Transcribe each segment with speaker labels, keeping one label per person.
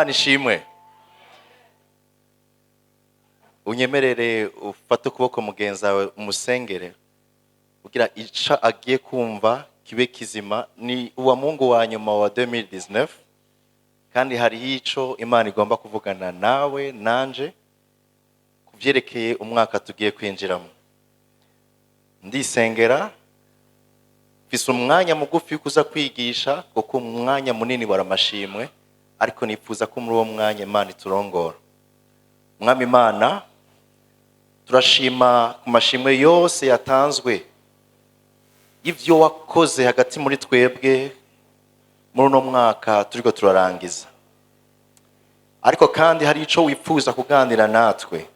Speaker 1: Imana ishimwe. Unyemerere ufate ukuboko mugenzi wawe umusengere kugira ica agiye kumva kibe kizima. Ni uwa Mungu wa nyuma wa 2019 kandi hari ico Imana igomba kuvugana nawe nanje kuvyerekeye umwaka tugiye kwinjiramo. Ndisengera fise umwanya mugufi kuza kwigisha kuko umwanya munini waramashimwe, ariko nifuza ko muri uwo mwanya Imana iturongora. Mwami Imana, turashima ku mashimwe yose yatanzwe ivyo wakoze hagati muri twebwe muri uno mwaka turiko turarangiza. Ariko kandi hari ico wifuza kuganira natwe.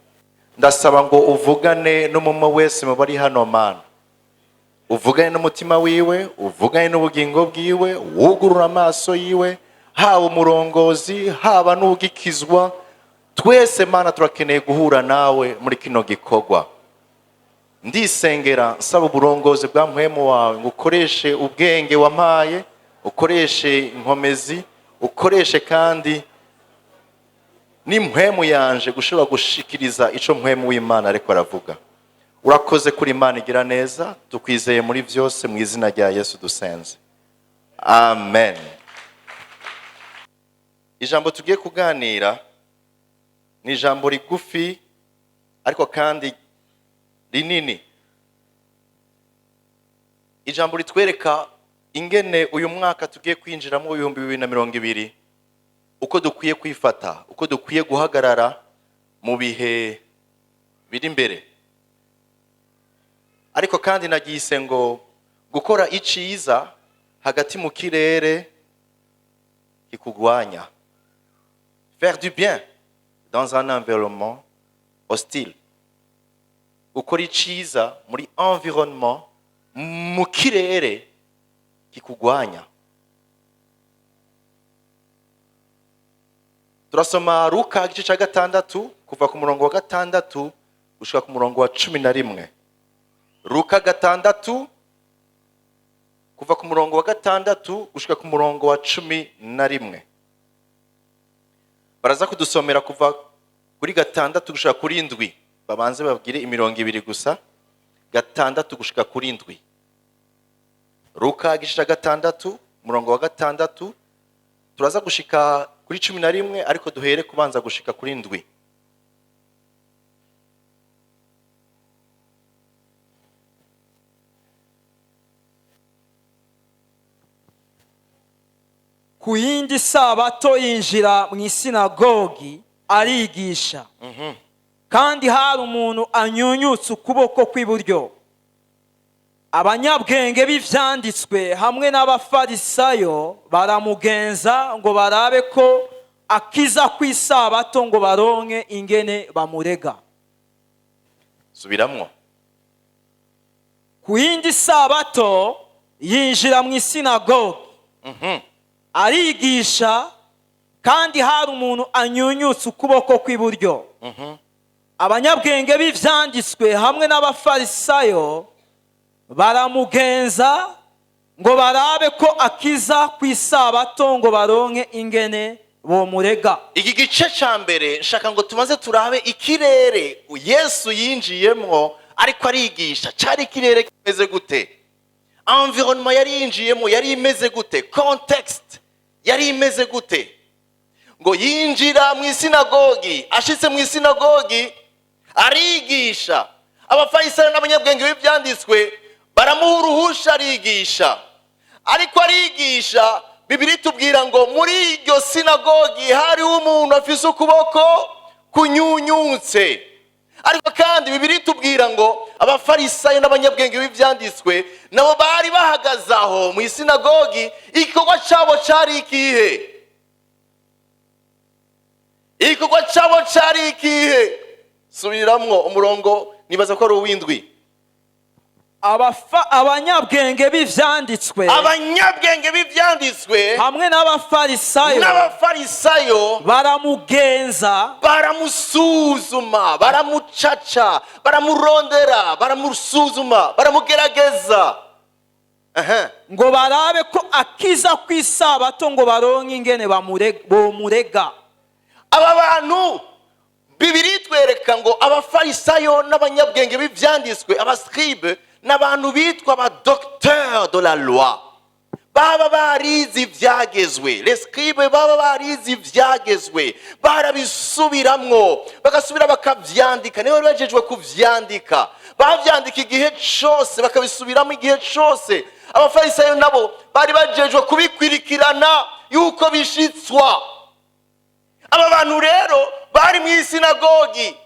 Speaker 1: Ndasaba ngo uvugane n'umwe wese mu bari hano Mana. Uvugane n'umutima wiwe, uvugane n'ubugingo bwiwe, wugurura amaso yiwe, haba umurongozi, haba n'ugikizwa. Twese Mana turakeneye guhura nawe muri kino gikorwa. Ndisengera nsaba uburongozi bwa mpwemu wawe ngo ukoreshe ubwenge wampaye, ukoreshe inkomezi, ukoreshe kandi n'impwemu yanje gushobora gushikiriza ico mpwemu w'Imana ariko aravuga. Urakoze kuri Imana igira neza, tukwizeye muri vyose mu izina rya Yesu dusenze. Amen. Ijambo tugiye kuganira ni ijambo rigufi ariko kandi rinini. Ijambo ritwereka ingene uyu mwaka tugiye kwinjiramo 2020 uko dukwiye kwifata, uko dukwiye guhagarara mu bihe biri imbere. Ariko kandi nagise ngo gukora iciza hagati mu kirere kikugwanya. Faire du bien dans un environnement hostile. Gukora iciza muri environnement mu kirere kikugwanya. Turasoma Luka igice cya 6 kuva ku murongo wa 6 gushika ku murongo wa 11. Luka 6 kuva ku murongo wa 6 gushika ku murongo wa 11. Baraza kudusomera kuva kuri 6 gushika kuri 7. Babanze babwire imirongo 2 gusa. 6 gushika kuri 7. Luka igice cya 6 murongo wa 6 turaza gushika kuri 11 ariko duhere kubanza gushika kuri 7.
Speaker 2: Ku yindi sabato yinjira mu isinagogi arigisha. Kandi hari umuntu anyunyutse ukuboko kw'iburyo. Abanyabwenge b'ivyanditswe hamwe n'abafarisayo baramugenza ngo barabe ko akiza kw'isabato ngo baronke ingene bamurega.
Speaker 1: Subiramwo.
Speaker 2: Ku yindi sabato yinjira mu isinagogi arigisha, kandi hari umuntu anyunyutse ukuboko kw'iburyo. Abanyabwenge b'ivyanditswe hamwe n'abafarisayo baramugenza ngo barabe ko akiza kw'isabato ngo baronke ingene bomurega.
Speaker 1: Iki gice ca mbere nshaka ngo tumaze turabe ikirere Yesu yinjiyemwo ariko arigisha. Cari ikirere kimeze gute? Environnement yari yinjiyemo yari imeze gute? Context yari imeze gute? Ngo yinjira mu isinagogi, ashitse mu isinagogi arigisha. Abafarisayo n'abanyabwenge b'ivyanditswe baramuha uruhusha arigisha. Ariko arigisha, Bibiri tubwira ngo muri iryo sinagogi hari umuntu afise ukuboko kunyunyutse. Ariko kandi Bibiri tubwira ngo abafarisayo n'abanyabwenge b'ivyanditswe nabo bari bahagaze aho mu isinagogi. Igikorwa cabo cari ikihe? Igikorwa cabo cari ikihe? Subiramwo umurongo nibaza ko ari uw'indwi.
Speaker 2: Abanyabwenge b'ivyanditswe hamwe n'abafarisayo baramugenza,
Speaker 1: baramusuzuma, baramucaca, baramurondera, baramusuzuma, baramugerageza.
Speaker 2: ngo barabe ko akiza kw'isabato ngo baronke ingene bomurega.
Speaker 1: aba bantu bibiri twereka ngo abafarisayo n'abanyabwenge b'ivyanditswe abascribe n'abantu bitwa aba docteur de la loi, baba barizi ivyagezwe. Les scribes baba barizi ivyagezwe, barabisubiramwo bagasubira bakavyandika, nibo bajejwe kuvyandika, bavyandika igihe cose bakabisubiramo igihe cose. Abafarisayo nabo bari bajejwe kubikwirikirana yuko bishitswa. Aba bantu rero bari mu isinagogi,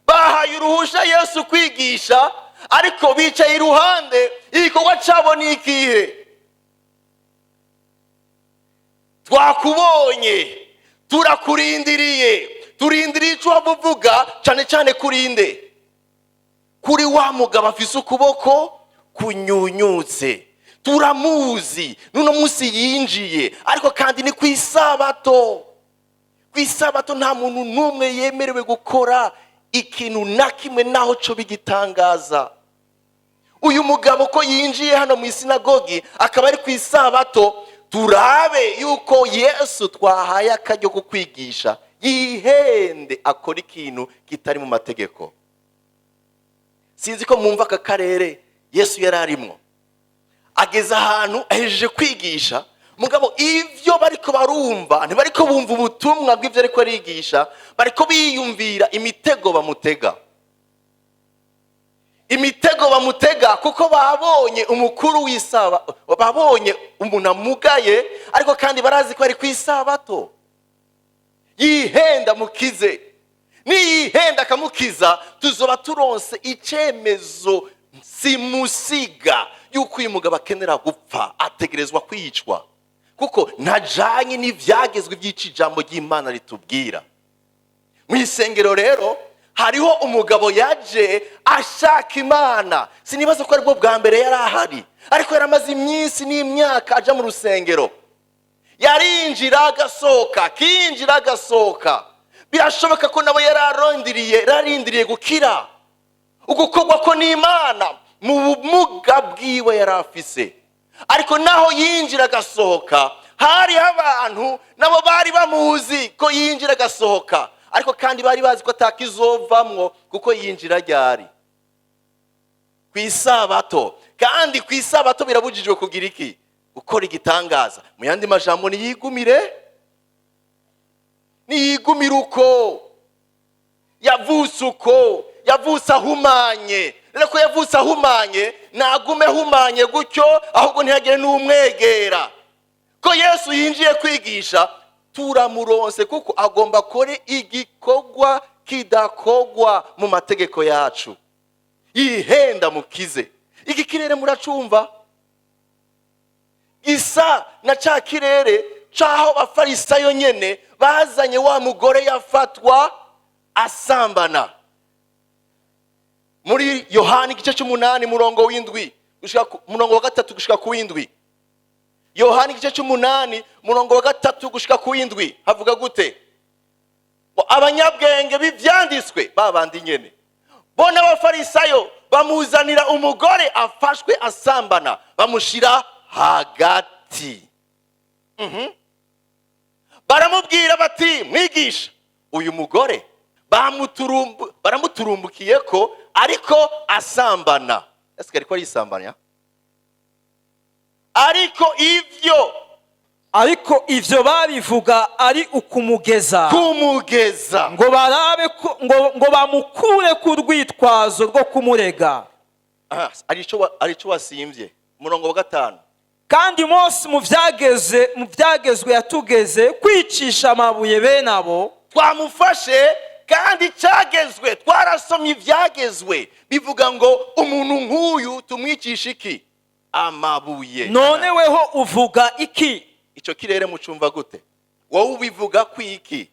Speaker 1: bahaye uruhusha Yesu kwigisha, ariko bicaye iruhande. Igikorwa cabo ni ikihe? Twakubonye, turakurindiriye, turindiriye ico wavuga, cane cane kurinde kuri wa mugabo afise ukuboko kunyunyutse, turamuzi, nuno musi yinjiye, ariko kandi ni kwisabato. Kwisabato nta muntu numwe yemerewe gukora ikintu na kimwe naho co bigitangaza. Uyu mugabo ko yinjiye hano mu isinagogi akaba ari kwisabato, turabe yuko Yesu twahaye akaryo ko kwigisha yihende akora ikintu kitari mu mategeko. Sinzi ko mwumva aka karere Yesu yararimwo, ageze ahantu ahejeje kwigisha, mugabo ivyo bariko barumva ntibariko bumva ubutumwa bw'ivyo ariko arigisha, bariko biyumvira imitego bamutega. Imitego bamutega kuko babonye umukuru w'isaba, babonye umuntu amugaye, ariko kandi barazi ko ari kwisabato. Yihenda mukize, niyihenda akamukiza, tuzoba turonse icemezo simusiga yuko uyu mugabo akenera gupfa, ategerezwa kwicwa, kuko ntajanye n'ivyagezwe by'ijambo ry'Imana ritubwira. Mu isengero rero hariho umugabo yaje ashaka Imana, sinibaza ko aribwo bwa mbere yari ahari, ariko yaramaze iminsi n'imyaka aja mu rusengero, yarinjira agasohoka, kinjira agasohoka. Birashoboka ko nabo yararindiriye gukira, ugukorwa ko n'Imana mu bumuga bwiwe yarafise. Ariko naho yinjira agasohoka, hari abantu nabo bari bamuzi ko yinjira agasohoka, ariko kandi bari bazi ko atakizovamwo kuko yinjira ryari kwisabato. Kandi kwisabato birabujijwe kugira iki? Gukora igitangaza. Mu yandi majambo niyigumire uko yavutse, uko yavutse ahumanye. Rero ko yavutse ahumanye, nagume humanye gutyo, ahubwo ntihagire n'umwegera. Ko Yesu yinjiye kwigisha, turamuronse kuko agomba kore igikorwa kidakogwa mu mategeko yacu. Yihenda mukize. Iki kirere muracumva? Isa na ca kirere caho abafarisayo nyene bazanye wa mugore yafatwa asambana. Muri Yohani igice c'8 murongo w'indwi gushika murongo wa 3 gushika ku w'indwi. Yohani igice c'8 murongo wa 3 gushika ku w'indwi havuga gute? Abanyabwenge b'ivyanditswe babandi nyene bona abafarisayo bamuzanira umugore afashwe asambana, bamushira hagati. Baramubwira bati, mwigisha, uyu mugore baramuturumbukiye ko ariko asambana. Ese ariko ari isambanya? Ariko ivyo babivuga ari ukumugeza, ngo barabe ngo bamukure ku rwitwazo rwo kumurega. Arico wasimvye murongo wa 5.
Speaker 2: Kandi Mose mu vyagezwe yatugeze kwicisha amabuye bene abo.
Speaker 1: Twamufashe kandi cyagezwe, twarasomye ivyagezwe bivuga ngo umuntu nk'uyu tumwicisha iki? Amabuye.
Speaker 2: None weho uvuga iki?
Speaker 1: Ico kirere mucumva gute? Wowe ubivuga kwiki?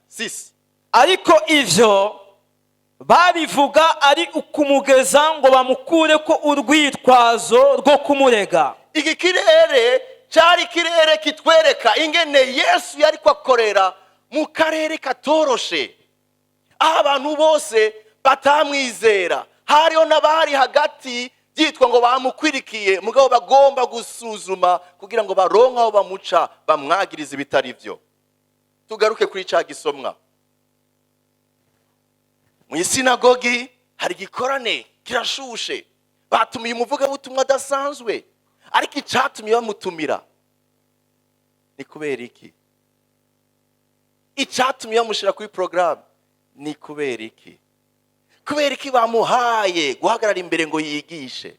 Speaker 1: Sisi.
Speaker 2: Ariko ivyo babivuga ari ukumugeza ngo bamukure ko urwitwazo rwo kumurega.
Speaker 1: Iki kirere cyari kirere kitwereka ingene Yesu yari kwakorera mu karere katoroshe, aho abantu bose batamwizera. Hariho n'abari hagati byitwa ngo bamukwirikiye, mugabo bagomba gusuzuma kugira ngo baronke aho bamuca bamwagiriza ibitari byo. tugaruke kuri ca gisomwa mu isinagogi. Hari igikorane kirashushe, batumiye umuvugabutumwa adasanzwe, ariko icyatumye bamutumira ni kubera iki? Icyatumye bamushyira kuri porogaramu ni kubera iki? Kubera iki bamuhaye guhagarara imbere ngo yigishe?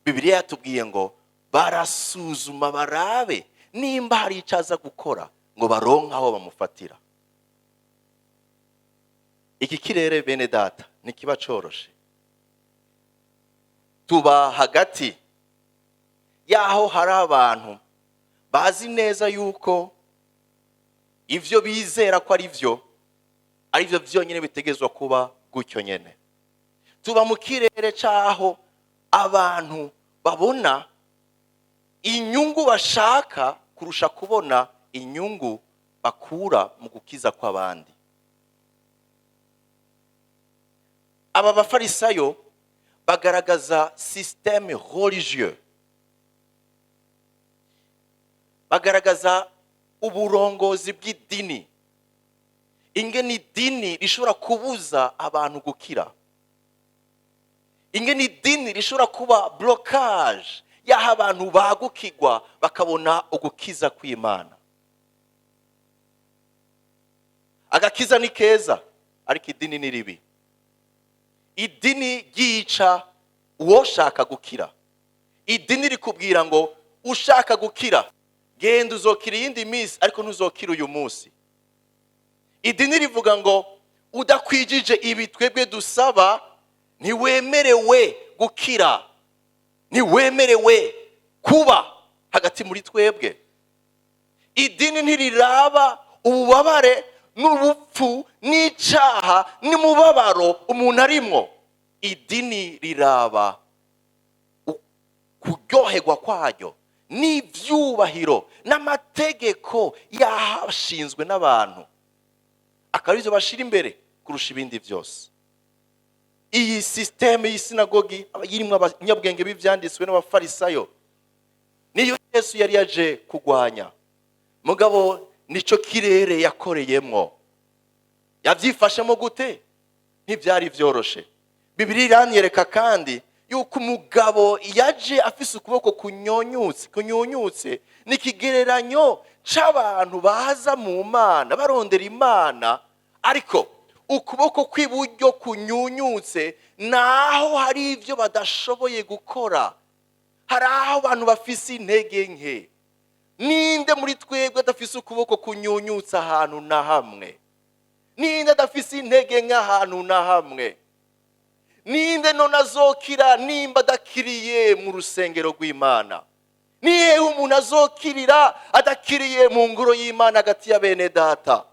Speaker 1: Bibiliya yatubwiye ngo barasuzuma barabe nimba hari icyo aza gukora ngo baronke aho bamufatira. Iki kirere bene data nikiba coroshe. Tuba hagati yaho hari abantu bazi neza yuko ivyo bizera ko ari byo byonyine bitegezwa kuba gutyo nyene. Tuba mu kirere caho abantu babona inyungu bashaka kurusha kubona inyungu bakura mu gukiza kw'abandi. Aba bafarisayo bagaragaza système religieux, bagaragaza uburongozi bw'idini, ingene idini rishobora kubuza abantu gukira, ingene idini rishobora kuba blocage yaha abantu bagukigwa bakabona ugukiza kw'Imana. Agakiza ni keza, ariko idini ni ribi. Idini ryica uwo shaka gukira. Idini rikubwira ngo ushaka gukira genda uzokira iyindi minsi, ariko ntuzokira uyu munsi. Idini rivuga ngo udakwijije ibi twebwe dusaba ntiwemerewe gukira, ntiwemerewe kuba hagati muri twebwe. Idini ntiriraba ububabare n'urupfu n'icaha n'umubabaro umuntu arimwo. Idini riraba kuryoherwa kwayo n'ivyubahiro n'amategeko yahashinzwe n'abantu, akabivyo bashira imbere kurusha ibindi byose. Iyi systeme y'isinagogi yirimwo abanyabwenge b'ivyanditswe n'abafarisayo niyo Yesu yari yaje kugwanya. Mugabo nico kirere yakoreyemwo. Yavyifashemo gute? Ntivyari vyoroshe. Bibiliya iranyereka kandi yuko umugabo yaje afise ukuboko kunyunyutse n'ikigereranyo c'abantu baza mu Mana barondera Imana, ariko ukuboko kw'iburyo kunyunyutse naho hari ivyo badashoboye gukora. Hari aho abantu bafise intege nke. Ninde muri twebwe adafise ukuboko kunyunyutse ahantu na hamwe? Ninde adafise intege nk'ahantu na hamwe? Ninde none azokira nimba adakiriye mu rusengero rw'Imana? Nihe umuntu azokirira adakiriye mu ngoro y'Imana hagati ya bene data?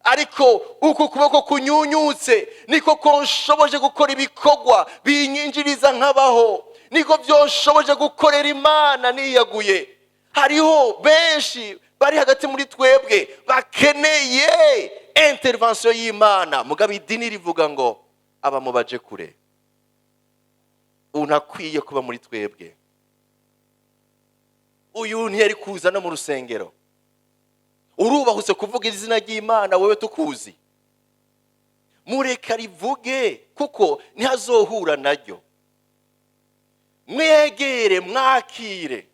Speaker 1: Ariko uku kuboko kunyunyutse niko konshoboje gukora ibikorwa binyinjiriza nkabaho, niko byonshoboje gukorera Imana niyaguye. Hariho benshi bari hagati muri twebwe bakeneye intervention y'Imana, mugabo idini rivuga ngo aba mubaje kure. Unakwiye kuba muri twebwe. Uyu ntiyari kuza no mu rusengero. Urubahutse kuvuga izina ry'Imana wewe tukuzi. Mureka rivuge kuko ntihazohura naryo. Mwegere mwakire.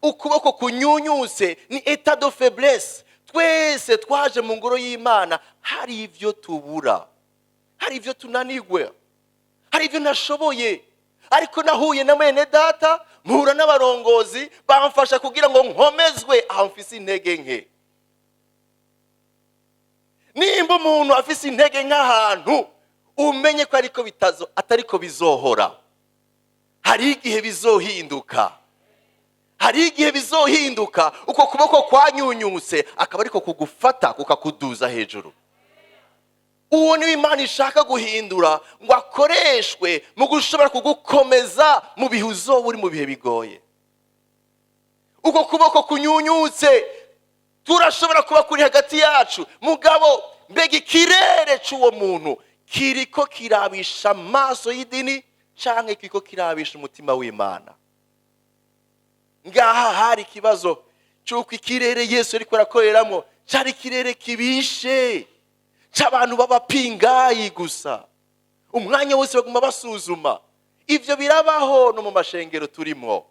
Speaker 1: Ukuboko kunyunyuse ni etat de faiblesse. Twese twaje mu ngoro y'Imana hari ivyo tubura, hari ivyo tunanigwe, hari ivyo nashoboye, ariko nahuye na mwene data mpura n'abarongozi bamfasha kugira ngo nkomezwe aho mfise intege nke. Nimba umuntu afise intege nk'ahantu umenye ko ariko atariko bizohora. Hari igihe bizohinduka. Hari igihe bizohinduka uko kuboko kwanyunyuse akaba ariko kugufata kukakuduza hejuru. Uwo ni Imana ishaka guhindura ngo akoreshwe mu gushobora kugukomeza mu bihe uzoba uri mu bihe bigoye. Uko kuboko kunyunyutse turashobora kuba kuri hagati yacu, mugabo mbega ikirere c'uwo muntu kiriko kirabisha amaso y'idini canke kiriko kirabisha umutima w'Imana? Ngaha hari ikibazo cy'uko ikirere Yesu ariko arakoreramo cyari ikirere kibishe cy'abantu b'abapingayi gusa. Umwanya wose baguma basuzuma. Ivyo birabaho no mu mashengero turimo,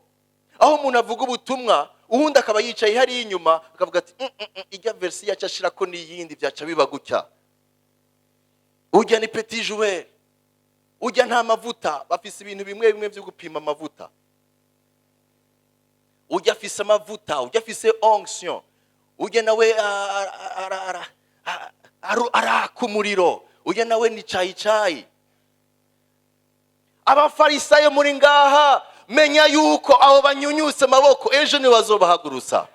Speaker 1: aho umuntu avuga ubutumwa uhundi akaba yicaye hari inyuma akavuga ati ijya versi yacu ashirako n'iyindi byaca biba gutya. Ujya ni petit joueur, ujya nta mavuta, bafise ibintu bimwe bimwe byo gupima amavuta. Ujya afise amavuta, ujya afise onction, ujya nawe araka umuriro, ujya nawe ni cayi. Abafarisayo muri ngaha, menya yuko abo banyunyutse amaboko ejo ni bazobahagurusa.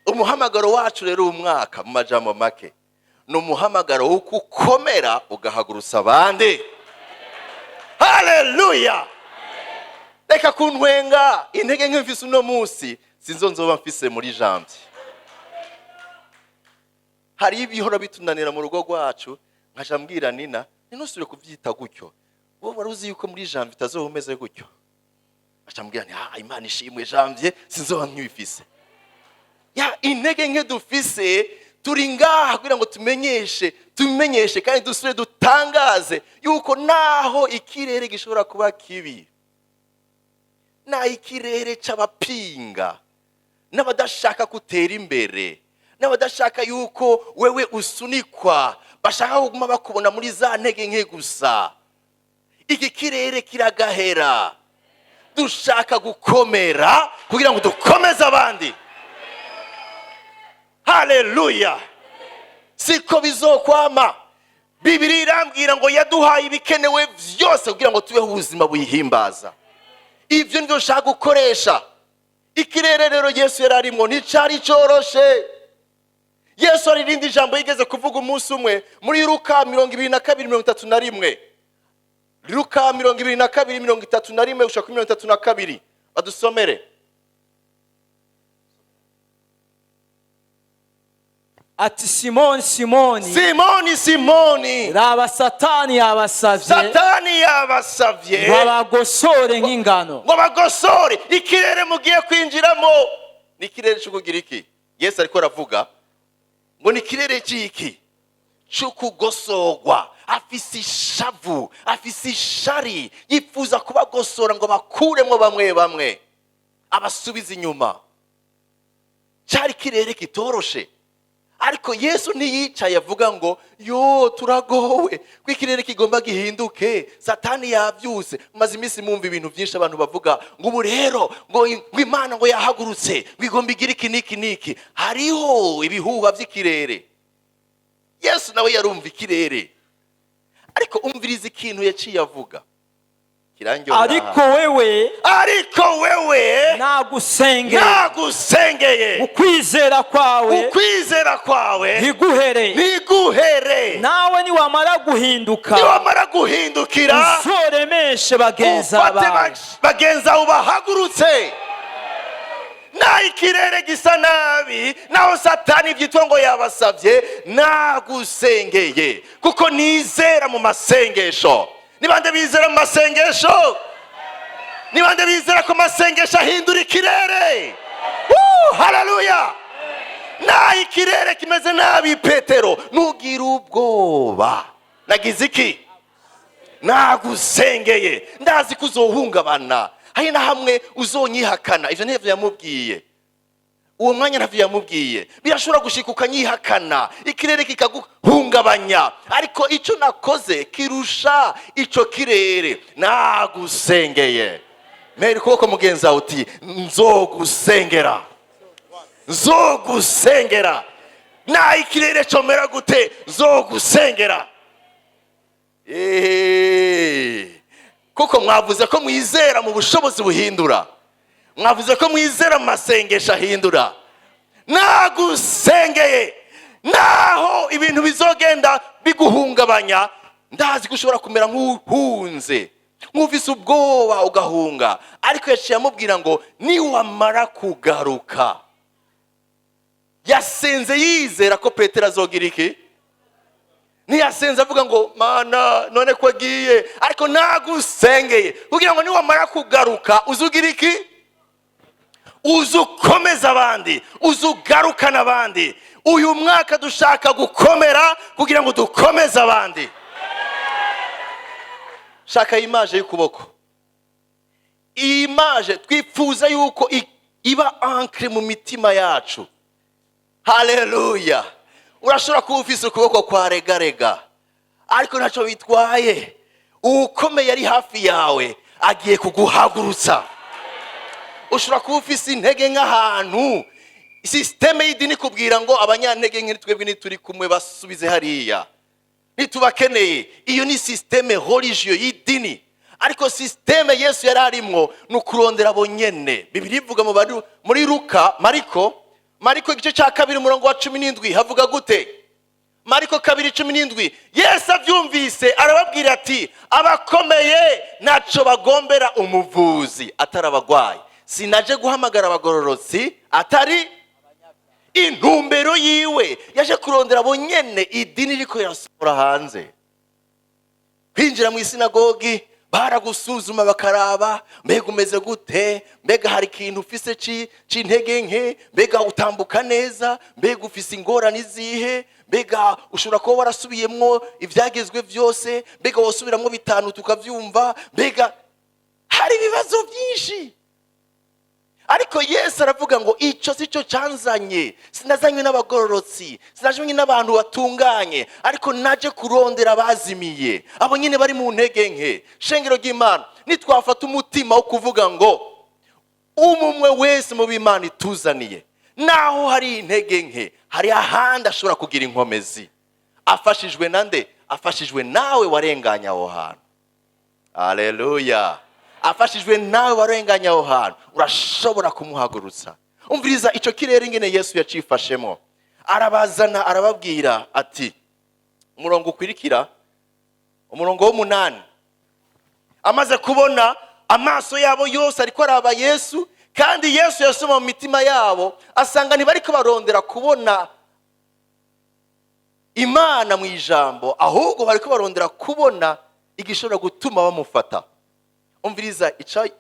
Speaker 1: Umuhamagaro wacu rero umwaka mu majambo make no muhamagaro wo gukomera ugahagurusa abandi. Haleluya! Reka kuntwenga, intege nk'imfise uno munsi sinzo nzoba mfise muri janvier. Hari ibihora bitunanira mu rugo rwacu, nkaja mbwira Nina ntusubire kuvyita gutyo, wowe waruzi yuko muri janvier itazohomeze gutyo. Acambwira nti Imana ishimwe janvier sinzoba nkibifise. Ya intege nke dufise turi ngaha kugira ngo tumenyeshe kandi dusubire dutangaze yuko naho ikirere gishobora kuba kibi, na ikirere c'abapinga n'abadashaka gutera imbere, n'abadashaka yuko wewe usunikwa, bashaka kuguma bakubona muri za ntege nke gusa, iki kirere kiragahera. Dushaka gukomera kugira ngo dukomeze abandi. Haleluya! Siko bizokwama. Bibiliya irambwira ngo yaduhaye ibikenewe byose kugira ngo tubeho ubuzima buyihimbaza. Ivyo nivyo nshaka gukoresha. Ikirere rero Yesu yararimwo nticari coroshe. Yesu aririndi ijambo yigeze kuvuga umunsi umwe muri Luka 22:31. Luka 22:31 gushaka 32. Badusomere.
Speaker 2: Ati Simoni, raba Satani yabasavye babagosore nk'ingano.
Speaker 1: Ngo bagosore ikirere mugiye kwinjiramo. Ni ikirere cyo kugira iki? Yesu ariko aravuga ngo ni ikirere cy'iki? Cyo kugosogwa. Afise ishavu, afise ishari, yifuza kubagosora ngo bakuremwo bamwe abasubiza inyuma. Cyari ikirere kitoroshe. Ariko Yesu ntiyicaye avuga ngo yo turagowe kw'ikirere kigomba gihinduke, Satani yavyuse. Maze iminsi mumva ibintu byinshi abantu bavuga ngo ubu rero ngo Imana ngo yahagurutse ngigomba igira iki niki. Hariho ibihuha by'ikirere. Yesu nawe yarumva ikirere, ariko umviriza ikintu yaciye avuga kirangiye.
Speaker 2: Ariko wewe nagusengeye ukwizera kwawe ntiguhere. Nawe niwamara guhindukira uzoremeshe bagenza bawe bahagurutse.
Speaker 1: Na ikirere gisa nabi, naho Satani byitwa ngo yabasavye, nagusengeye kuko nizera mu masengesho. Nibande bizera mu masengesho? Nibande bizera ko masengesho ahindura ikirere? Haleluya! Na ikirere kimeze nabi Petero, nugira ubwoba. Nagize iki? Nagusengeye, ndazi kuzohungabana. Hari na hamwe uzonyihakana. Ivyo ntevyo yamubwiye. Uwo mwanya ntavyo yamubwiye. Birashobora gushika ukanyihakana, ikirere kikaguhungabanya, ariko ico nakoze kirusha ico kirere. Nagusengeye. Meri koko mugenza uti nzogusengera. Na ikirere comera gute nzogusengera. Kuko mwavuze ko mwizera mu bushobozi buhindura, mwavuze ko mwizera mu masengesho ahindura. Nagusengeye, naho ibintu bizogenda biguhungabanya, ndazi ko ushobora kumera nk'uhunze, nk'ufise ubwoba ugahunga, ariko yaciye amubwira ngo niwamara kugaruka. Yasenze yizera ko Petero azogira iki? Ntiyasenze avuga ngo Mana none ko agiye, ariko nagusengeye kugira ngo niwamara kugaruka uzugira iki? uzukomeza abandi, uzugarukana abandi. Uyu mwaka dushaka gukomera kugira ngo dukomeze abandi. Shaka imaje y'ukuboko. Iyi imaje twifuza yuko iba ancre mu mitima yacu. Haleluya. Urashobora kuba ufise ukuboko kwa regarega, ariko ntacyo bitwaye. Ukomeye ari hafi yawe agiye kuguhagurutsa. Ushobora kuba ufise intege nk'ahantu systeme y'idini kubwira ngo abanyantege nke twebwe nituri kumwe basubize hariya, nitubakeneye. Iyo ni systeme religieux y'idini. Ariko systeme Yesu yari arimwo nukurondera abo nyene. Bibiliya ivuga muri Mariko igice cya 2 umurongo wa 17 havuga gute? Mariko 2:17, Yesu abyumvise arababwira ati, abakomeye naco bagombera umuvuzi atari abagwayi. Sinaje guhamagara abagororotsi atari. Intumbero yiwe yaje kurondera abo nyene idini riko yasura hanze. Kwinjira mu isinagogi baragusuzuma bakaraba, mbega umeze gute, mbega hari ikintu ufise c'intege nke, mbega utambuka neza, mbega ufise ingorane zihe, mbega ushobora kuba warasubiyemwo ivyagezwe vyose, mbega wosubiramwo bitanu tukavyumva, mbega hari ibibazo byinshi. Ariko Yesu aravuga ngo ico sico canzanye, sinazanywe n'abagororotsi, sinazanywe n'abantu batunganye, ariko naje kurondera abazimiye, abo nyine bari mu ntege nke. Shengero ry'Imana, nitwafata umutima wo kuvuga ngo umwe wese mu b'Imana ituzaniye, naho hari intege nke, hari ahandi ashobora kugira inkomezi. Afashijwe nande? Afashijwe nawe warenganya aho hantu. Haleluya. Afashijwe nawe warenganya aho hantu, urashobora kumuhagurutsa. Umviriza ico kirere ingene Yesu yacifashemo. Arabazana arababwira ati, umurongo ukwirikira, umurongo w'8, amaze kubona amaso yabo yose ariko araba Yesu, kandi Yesu yasoma mu mitima yabo, asanga ntibariko barondera kubona Imana mu ijambo, ahubwo bariko barondera kubona igishobora gutuma bamufata. Umviriza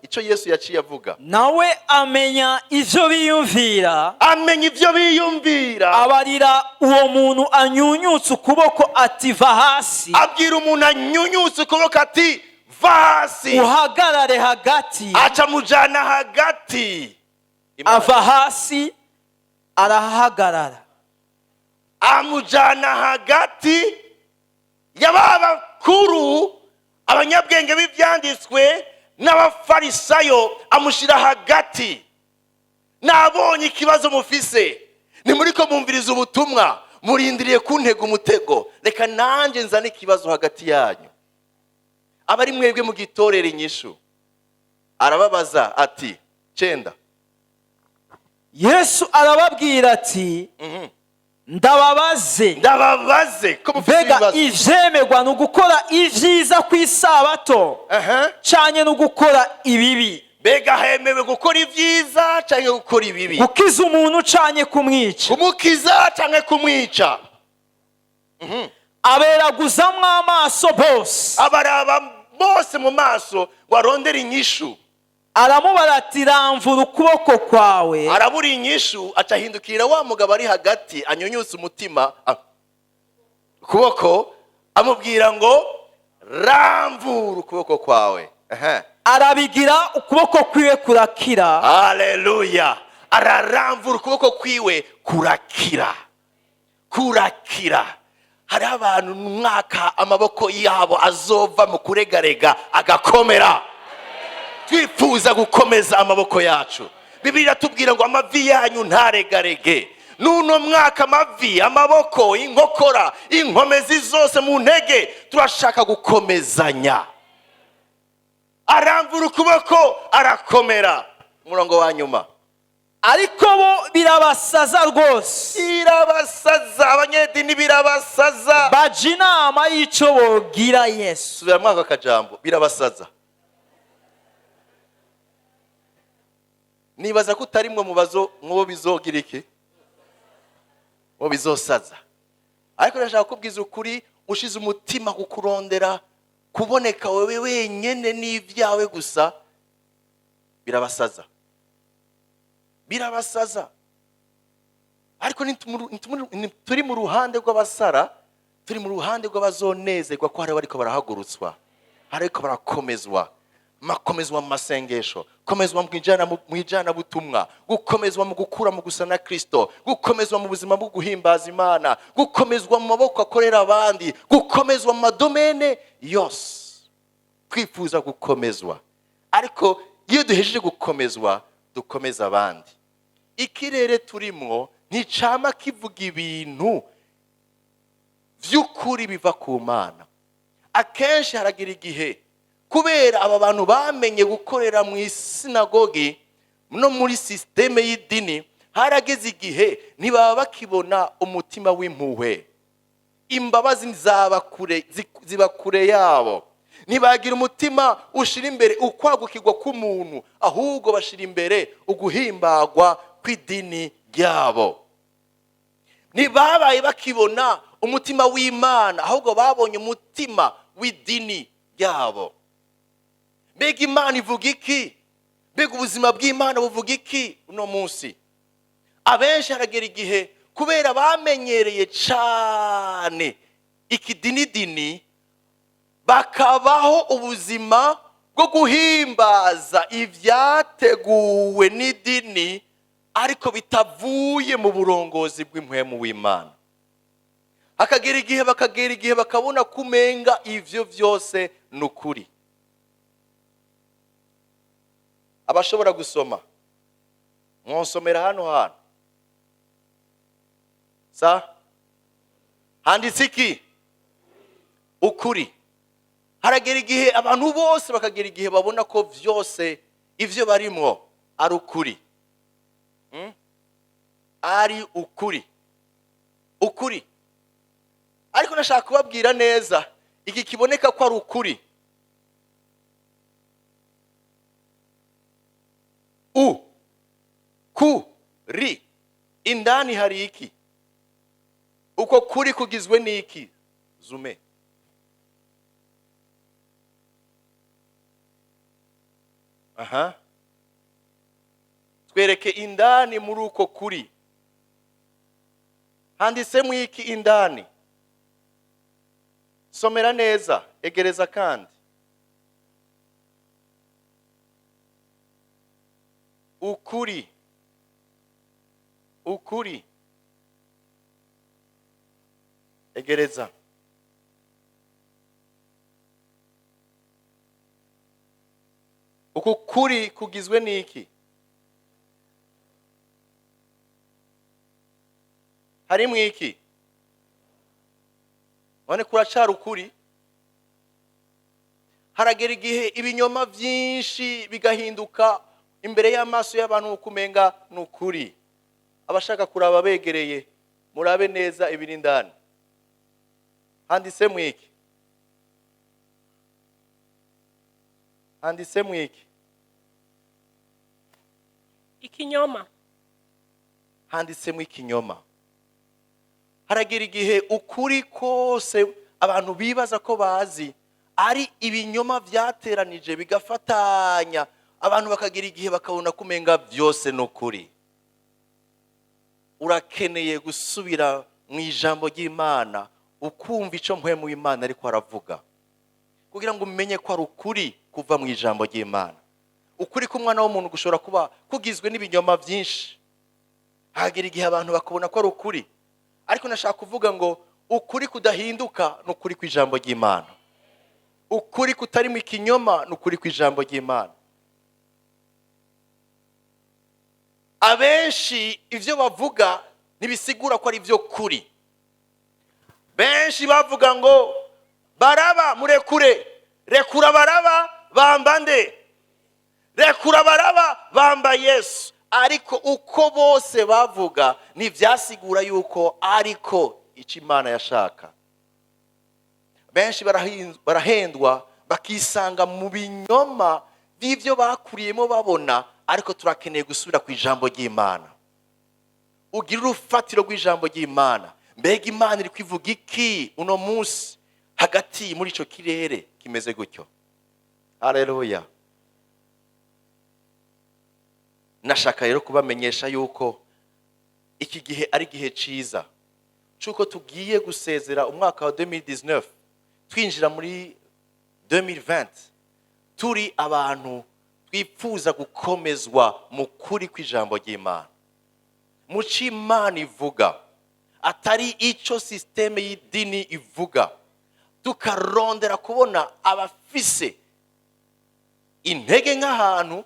Speaker 1: ico Yesu yaciye avuga.
Speaker 2: Nawe amenya ivyo biyumvira.
Speaker 1: Amenya ivyo biyumvira.
Speaker 2: Abarira uwo muntu anyunyutse ukuboko ati va hasi.
Speaker 1: Abwira umuntu anyunyutse ukuboko ati va hasi.
Speaker 2: Uhagarare hagati.
Speaker 1: Aca mujana hagati.
Speaker 2: Ava hasi arahagarara.
Speaker 1: Amujana hagati y'abakuru, abanyabwenge b'ivyanditswe n'abafarisayo, amushira hagati. Nabonye ikibazo mufise, nimuriko mumviriza ubutumwa, murindiriye kuntega umutego, reka nanje nzane ikibazo hagati yanyu. Abari mwebwe mu gitorere inyishu. Arababaza ati 9.
Speaker 2: Yesu arababwira ati, ndababaze
Speaker 1: ko mufise ibibazo.
Speaker 2: Ivyemerwa no gukora ivyiza ku isabato canye no gukora ibibi.
Speaker 1: Bega hemewe gukora ivyiza canke gukora ibibi?
Speaker 2: Gukiza umuntu canye kumwica.
Speaker 1: Kumukiza canke kumwica.
Speaker 2: Aberaguzamwo amaso bose.
Speaker 1: Abaraba bose mu maso warondera inyishu.
Speaker 2: Aramubara ati ramvura ukuboko kwawe.
Speaker 1: Arabura inyishu, acahindukira wa mugabo ari hagati anyunyutse umutima ukuboko, amubwira ngo ramvura ukuboko kwawe.
Speaker 2: Arabigira, ukuboko kwiwe kurakira.
Speaker 1: Haleluya. Araramvura ukuboko kwiwe kurakira. Hari abantu mwaka amaboko yabo azova mu kuregarega agakomera. Twifuza gukomeza amaboko yacu. Bibiliya tubwira ngo amavi yanyu ntaregarege. Nuno mwaka amavi, amaboko, inkokora, inkomezi zose mu ntege turashaka gukomezanya. Aramvura ukuboko arakomera. Umurongo wa nyuma.
Speaker 2: Ariko bo birabasaza rwose.
Speaker 1: Birabasaza, abanyedini birabasaza.
Speaker 2: Baje inama y'ico bogira Yesu.
Speaker 1: Subira mwaka kajambo, birabasaza. Nibaza ko utarimwe mubazo mwo bizogira iki? Mwo bizosaza. Ariko ndashaka kubwiza ukuri, ushize umutima kukurondera kuboneka wewe wenyene n'ivyawe gusa, birabasaza. birabasaza. Ariko turi mu ruhande rw'abasara, turi mu ruhande rw'abazonezerwa ko hari bariko barahagurutswa, ariko barakomezwa, makomezwa mu masengesho, komezwa mu ijana butumwa, gukomezwa mu gukura mu gusa na Kristo, gukomezwa mu buzima bwo guhimbaza Imana, gukomezwa mu maboko akorera abandi, gukomezwa mu madomene yose. Twifuza gukomezwa, ariko iyo duhejeje gukomezwa dukomeza abandi. Ikirere turimwo nticama kivuga ibintu vy'ukuri biva ku Mana. Akenshi haragira igihe kubera aba bantu bamenye gukorera mu isinagogi no muri systeme y'idini, harageze igihe ntibaba bakibona umutima w'impuhwe. Imbabazi ziba kure yabo. Ntibagira umutima ushira imbere ukwagukirwa k'umuntu, ahubwo bashira imbere uguhimbagwa kw'idini ryabo. Ntibabaye bakibona umutima w'Imana, ahubwo babonye umutima w'idini ryabo. Mbega Imana ivuga iki? Mbega ubuzima bw'Imana buvuga iki uno munsi? Abenshi haragera igihe kubera bamenyereye cyane ikidinidini, bakabaho ubuzima bwo guhimbaza ibyateguwe n'idini, ariko bitavuye mu burongozi bw'impwemu w'Imana. Hakagera igihe bakabona kumenga ivyo vyose nukuri. Abashobora gusoma mwonsomera hano handitse iki? Ukuri. Haragera igihe abantu bose bakagera igihe babona ko vyose ivyo barimwo ari ukuri. Ari ukuri. Ukuri. Ariko nashaka kubabwira neza, iki kiboneka ko ari ukuri. Kuri. Indani hari iki? Uko kuri kugizwe n'iki? Zume. Twereke indani muri uko kuri. Handitsemo iki indani? Somera neza, egereza kandi. Ukuri. Ukuri. Egereza. Uko kuri kugizwe n'iki? Harimo iki? Wane kuracari ukuri? Haragera igihe ibinyoma vyinshi bigahinduka imbere y'amaso y'abantu kumenga n'ukuri. Abashaka kuraba begereye, murabe neza ibiri indani. Handitsemo iki? Handitsemo iki?
Speaker 3: Ikinyoma.
Speaker 1: Handitsemo ikinyoma. Haragera igihe ukuri kose abantu bibaza ko bazi ari ibinyoma vyateranije bigafatanya, abantu bakagira igihe bakabona kumenga vyose n'ukuri. Urakeneye gusubira mu ijambo ry'Imana, ukumva ico mpwemu w'Imana ariko aravuga, kugira ngo umenye ko ari ukuri kuva mu ijambo ry'Imana. Ukuri k'umwana w'umuntu gushobora kuba kugizwe n'ibinyoma vyinshi. Hagera igihe abantu bakabona ko ari ukuri, ariko nashaka kuvuga ngo ukuri kudahinduka n'ukuri kw'ijambo ry'Imana. Ukuri kutari mu kinyoma n'ukuri kw'ijambo ry'Imana. Abenshi ivyo bavuga ntibisigura ko ari vyo kuri. Benshi bavuga ngo Baraba murekure, rekura Baraba bamba nde? Rekura Baraba bamba Yesu. Ariko uko bose bavuga ntivyasigura yuko ariko ico Imana yashaka. Benshi barahendwa bakisanga mu binyoma by'ivyo bakuriyemo babona, ariko turakeneye gusubira ku ijambo ry'Imana. Ugira urufatiro rw'ijambo ry'Imana. Mbega Imana iri kwivuga iki uno munsi hagati muri ico kirere kimeze gutyo? Haleluya. nashaka rero kubamenyesha yuko iki gihe ari gihe ciza cyuko tugiye gusezera umwaka wa 2019 twinjira muri 2020 turi abantu twifuza gukomezwa mu kuri kw'ijambo ry'Imana, mu c'Imana ivuga atari ico systeme y'idini ivuga, tukarondera kubona abafise intege nk'ahantu,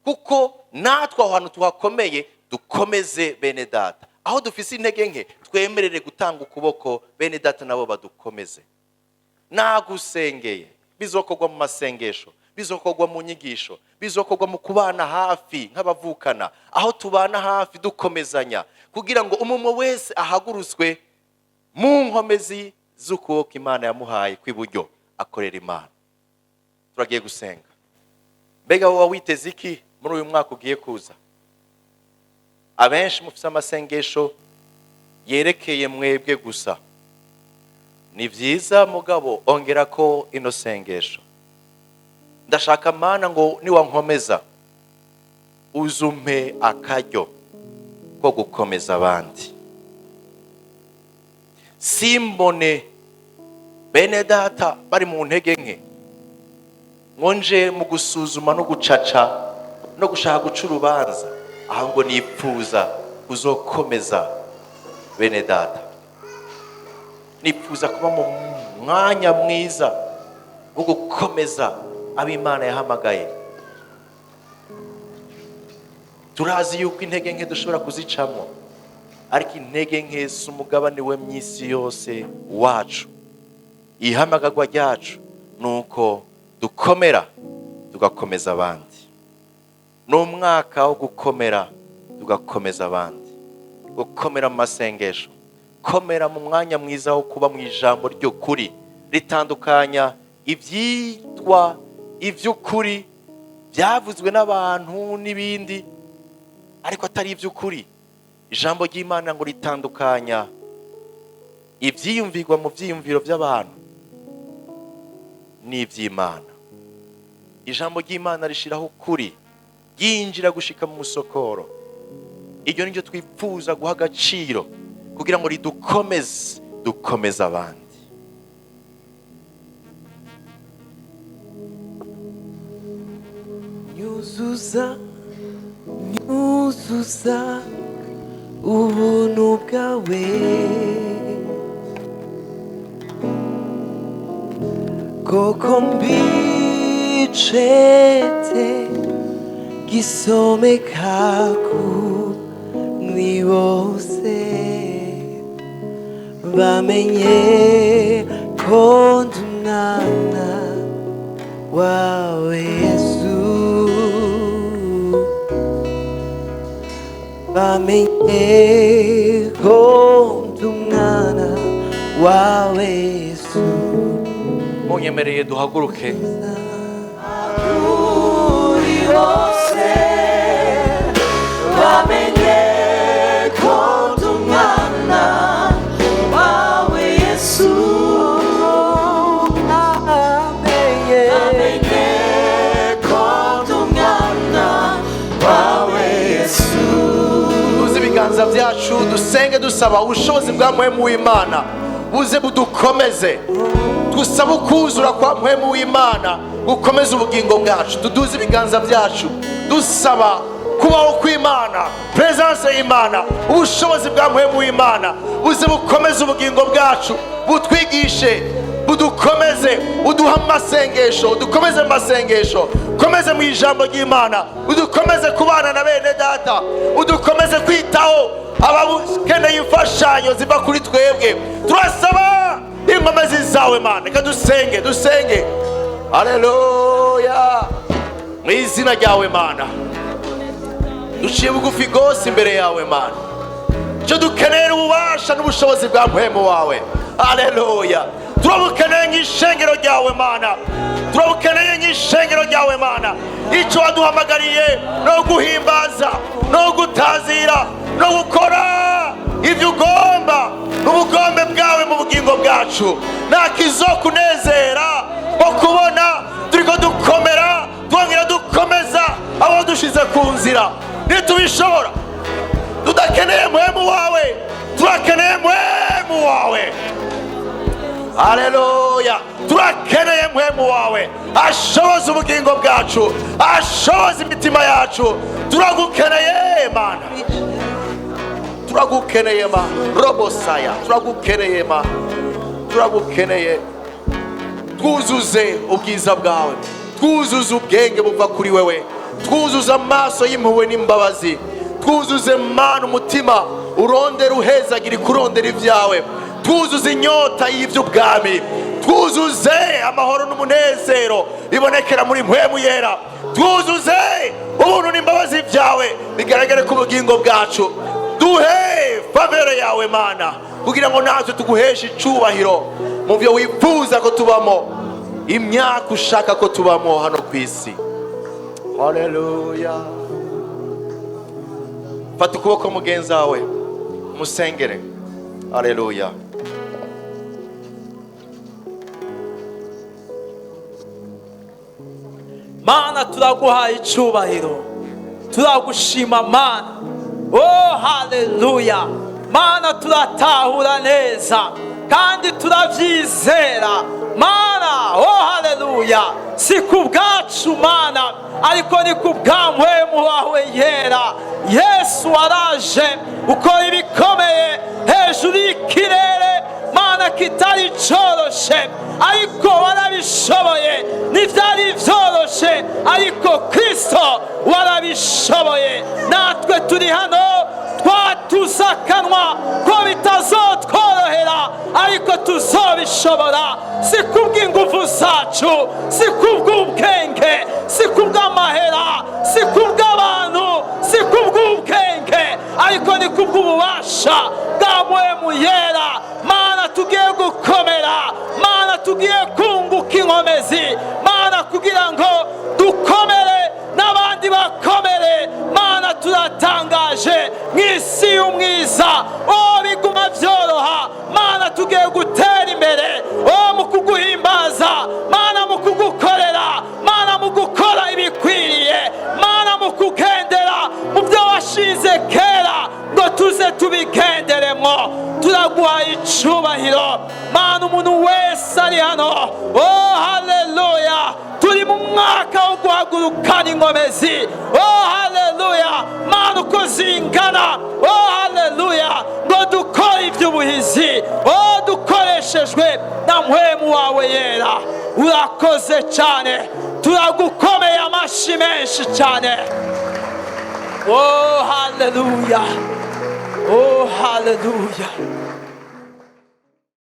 Speaker 1: kuko natwe aho hantu tuhakomeye dukomeze bene data, aho dufise intege nke twemerere gutanga ukuboko bene data nabo badukomeze. Nagusengeye bizokorwa mu masengesho, bizokorwa mu nyigisho, bizokorwa mu kubana hafi nk'abavukana, aho tubana hafi dukomezanya kugira ngo umumwe wese ahaguruswe mu nkomezi z'ukuboko Imana yamuhaye kw'iburyo akorera Imana. Turagiye gusenga. Mbega wowe witeze iki muri uyu mwaka ugiye kuza? Abenshi mufise amasengesho yerekeye mwebwe gusa. Ni vyiza mugabo ongera ko ino sengesho. Ndashaka Mana ngo niwankomeza uzumpe akaryo ko gukomeza abandi. Simbone bene data bari mu ntege nke, ngonje mu gusuzuma no gucaca no gushaka guca urubanza, ahubwo nipfuza kuzokomeza bene data. Nipfuza kuba mu mwanya mwiza wo gukomeza ab'Imana yahamagaye. Turazi yuko intege nke dushobora kuzicamo, ariko intege nke si umugabane we mw'isi yose wacu. Ihamagarwa ryacu nuko dukomera tugakomeza abandi. N'umwaka wo gukomera tugakomeza abandi, gukomera mu masengesho, komera mu mwanya mwiza wo kuba mu ijambo ry'ukuri ritandukanya ibyitwa iby'ukuri byavuzwe n'abantu n'ibindi ariko atari iby'ukuri. Ijambo ry'Imana ngo ritandukanya ibyiyumvirwa mu byiyumviro by'abantu n'iby'Imana. Ijambo ry'Imana rishiraho ukuri, yinjira gushika mu musokoro. Iryo niryo twifuza guha agaciro kugira ngo ridukomeze dukomeze abandi.
Speaker 3: Nyuzuza ubuntu bwawe, koko mbicete gisomeka kuri bose, bamenye ko ndi umwana wawe Yesu, bamenye ko ndi umwana wawe Yesu.
Speaker 1: Munyemereye duhaguruke.
Speaker 3: Kuri bose bamenye ko ndi umwana wawe Yesu, bamenye ko ndi umwana wawe Yesu.
Speaker 1: Tuzi ibiganza byacu dusenge dusaba ubushobozi bwa mpwemu w'Imana buze budukomeze. Gusaba ukuzura kwa mpwemu w'Imana gukomeza ubugingo bwacu. Tuduze ibiganza byacu dusaba kubaho kw'Imana, presence y'Imana, ubushobozi bwa mpwemu w'Imana buze bukomeze ubugingo bwacu, butwigishe, budukomeze, uduha amasengesho, udukomeze mu masengesho, ukomeze mu ijambo ry'Imana, udukomeze kubana na bene data, udukomeze kwitaho abakeneye imfashanyo ziva kuri twebwe. Turasaba inkomezi zawe Mana. Reka dusenge. Haleluya. Mu izina ryawe Mana duciye bugufi rwose imbere yawe Mana. Icyo dukenera ububasha n'ubushobozi bwa mpwemu wawe. Haleluya. Turabukeneye nk'ishengero ryawe Mana, turabukeneye nk'ishengero ryawe Mana. Icyo waduhamagariye no guhimbaza, no gutazira, no gukora ibyo ugomba n'ubugombe bwawe mu bugingo bwacu. Nakizokunezera ko kubona turiko dukomera, twongera dukomeza abo dushize ku nzira. haleluya. Turakeneye mpwemu wawe ashoboza ubugingo bwacu, ashoboza imitima yacu. Turagukeneye Mana, turagukeneye Mana, robosaya, turagukeneye Mana, turagukeneye. Twuzuze ubwiza bwawe, twuzuze ubwenge buva kuri wewe, twuzuze amaso y'impuhwe n'imbabazi, twuzuze Mana umutima urondera uhezagira kurondera ibyawe, twuzuze inyota y'iby'ubwami, twuzuze amahoro n'umunezero bibonekera muri mpwemu yera, twuzuze ubuntu n'imbabazi byawe bigaragare ku bugingo bwacu. Duhe favere yawe Mana, kugira ngo natwe tuguheshe icubahiro mu byo wifuza ko tubamo, imyaka ushaka ko tubamo hano ku isi. Haleluya. Fata ukuboko mugenzi wawe musengere. Haleluya.
Speaker 2: Mana turaguhaye icubahiro, turagushima Mana. Oh haleluya. Mana turatahura neza kandi turabyizera Mana. Oh haleluya. Si ku bwacu Mana, ariko ni ku bwa mpwemu wawe yera. Yesu waraje ukora ibikomeye hejuru y'ikirere Mana kitari coroshe, ariko warabishoboye. Ntibyari byoroshe, ariko Kristo warabishoboye. Natwe turi hano twatuze akanwa ko bitazotworohera, ariko tuzobishobora. Si kubw'ingufu zacu, si kubw'ubwenge, si kubw'amahera, si kubw'abantu, si kubw'ubwenge, ariko ni kubw'ububasha bwa mpwemu yera. Mana tugiye gukomera, Mana tugiye kunguka inkomezi Mana, kugira ngo dukomere n'abandi bakomere Mana. Turatangaje mu isi y'umwiza, oh biguma byoroha Mana. Tugiye gutera imbere oh mu kuguhimbaza Mana, mu kugukorera Mana, mu gukora ibikwiriye Mana, mu kugendera mu byo washize kera ngo tuze tubigenderemo. Turaguhaye icubahiro Mana. Umuntu wese ari hano, oh haleluya, turi mu mwaka wo guhagurukana inkomezi. Oh haleluya Mana, uko zingana, oh haleluya, ngo dukore iby'ubuhizi, oh dukoreshejwe na mpwemu wawe yera. Urakoze cyane, turagukomeye amashyi menshi cyane. Oh haleluya, oh haleluya.